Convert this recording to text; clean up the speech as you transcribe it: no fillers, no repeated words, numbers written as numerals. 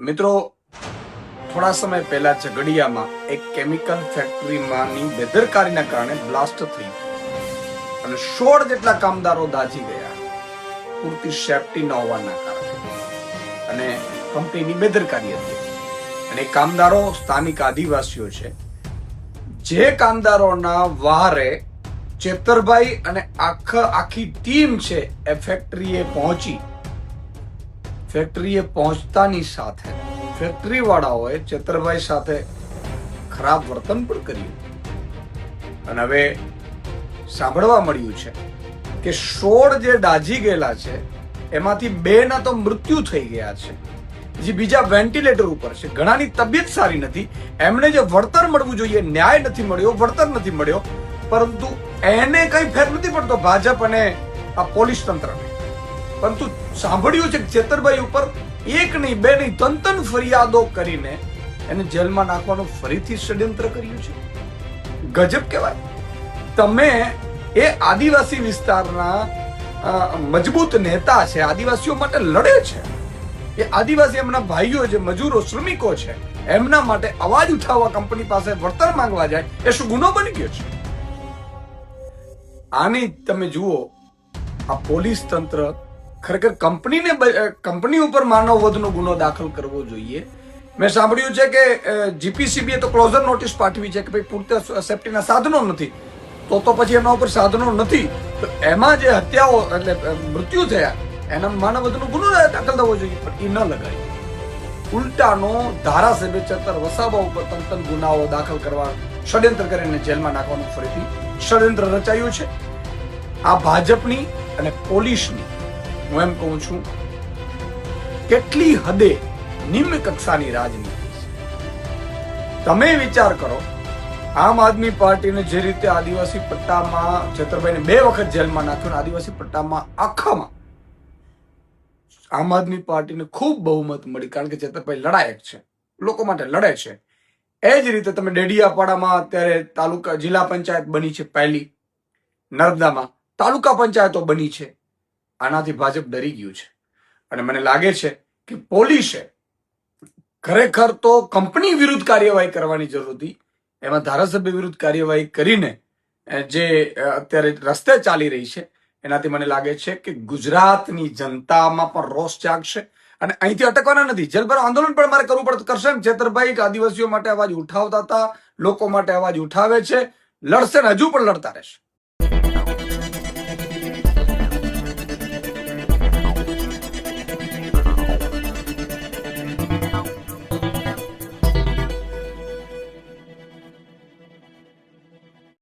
મિત્રો, થોડા સમય પહેલા ઝઘડિયામાં એક કેમિકલ ફેક્ટરીમાંની બેદરકારીના કારણે બ્લાસ્ટ થયું અને 16 જેટલા કામદારો દાઝી ગયા પૂરતી સેફટી ન હોવાના કારણે, અને કંપનીની બેદરકારી હતી. અને કામદારો સ્થાનિક આદિવાસીઓ છે. જે કામદારોના વારે ચેતરભાઈ અને આખી ટીમ છે એ ફેક્ટરીએ પહોંચતાની સાથે ફેક્ટરી વાળાઓએ ચેતરભાઈ સાથે ખરાબ વર્તન પણ કર્યું. અને હવે સાંભળવા મળ્યું છે કે 16 જે દાઝી ગયેલા છે એમાંથી 2 ના તો મૃત્યુ થઈ ગયા છે, જે બીજા વેન્ટિલેટર ઉપર છે. ઘણાની તબિયત સારી નથી, એમને જે વળતર મળવું જોઈએ ન્યાય નથી મળ્યો, વળતર નથી મળ્યો, પરંતુ એને કઈ ફેર નથી પડતો ભાજપ અને આ પોલીસ તંત્રને. પરંતુ સાંભળ્યું છે કે ચેતરભાઈ ઉપર 1 નહીં 2 નહીં 3 ફરિયાદો કરીને એને જેલમાં નાખવાનું ફરીથી ષડયંત્ર કર્યું છે. ગજબ કહેવાય. તમે એ આદિવાસી વિસ્તારના મજબૂત નેતા છે, આદિવાસીઓ માટે લડે છે, એ આદિવાસી એમના ભાઈઓ જે મજૂરો શ્રમિકો છે એમના માટે અવાજ ઉઠાવવા કંપની પાસે વળતર માંગવા જાય, એ શું ગુનો બની ગયો છે? આની તમે જુઓ, આ પોલીસ તંત્ર ખરેખર કંપની ઉપર માનવ વધનો ગુનો દાખલ કરવો જોઈએ. મેં સાંભળ્યું છે કે જીપીસીબીએ તો ક્લોઝર નોટિસ પાઠવી છે કે ભાઈ પૂરતા સેફટીના સાધનો નથી, તો પછી એમના ઉપર સાધનો નથી તો એમાં જે હત્યાઓ એટલે મૃત્યુ થયા એના માનવ વધનો ગુનો દાખલ થવો જોઈએ, પણ એ ન લગાય. ઉલટાનો ધારાસભ્ય ચેતર વસાવા ઉપર તંત્ર ગુનાઓ દાખલ કરવા ષડયંત્ર કરીને જેલમાં નાખવાનું ફરીથી ષડયંત્ર રચાયું છે. આ ભાજપની અને પોલીસની, હું એમ કહું છું, કેટલી હદે નિમ્ન કક્ષાની રાજનીતિ છે. તમે વિચાર કરો, આમ આદમી પાર્ટીને જે રીતે આદિવાસી પટ્ટામાં ચેતરભાઈને 2 વખત જેલમાં નાખ્યો, આદિવાસી પટ્ટામાં આખામાં આમ આદમી પાર્ટીને ખૂબ બહુમત મળી, કારણ કે ચેતરભાઈ લડાયક છે, લોકો માટે લડે છે. એ જ રીતે તમે ડેડિયાપાડામાં અત્યારે જિલ્લા પંચાયત બની છે, પહેલી નર્મદામાં તાલુકા પંચાયતો બની છે. આનાથી ભાજપ ડરી ગયું છે. અને મને લાગે છે કે પોલીસે ખરેખર તો કંપની વિરુદ્ધ કાર્યવાહી કરવાની જરૂર હતી. એમાં ધારાસભ્ય વિરુદ્ધ કાર્યવાહી કરીને જે અત્યારે રસ્તે ચાલી રહી છે એનાથી મને લાગે છે કે ગુજરાતની જનતામાં પણ રોષ જાગશે. અને અહીંથી અટકવાના નથી, જેલ પર આંદોલન પણ મારે કરવું પડે કરશે. ચેતરભાઈ આદિવાસીઓ માટે અવાજ ઉઠાવતા હતા, લોકો માટે અવાજ ઉઠાવે છે, લડશે ને હજુ પણ લડતા રહેશે.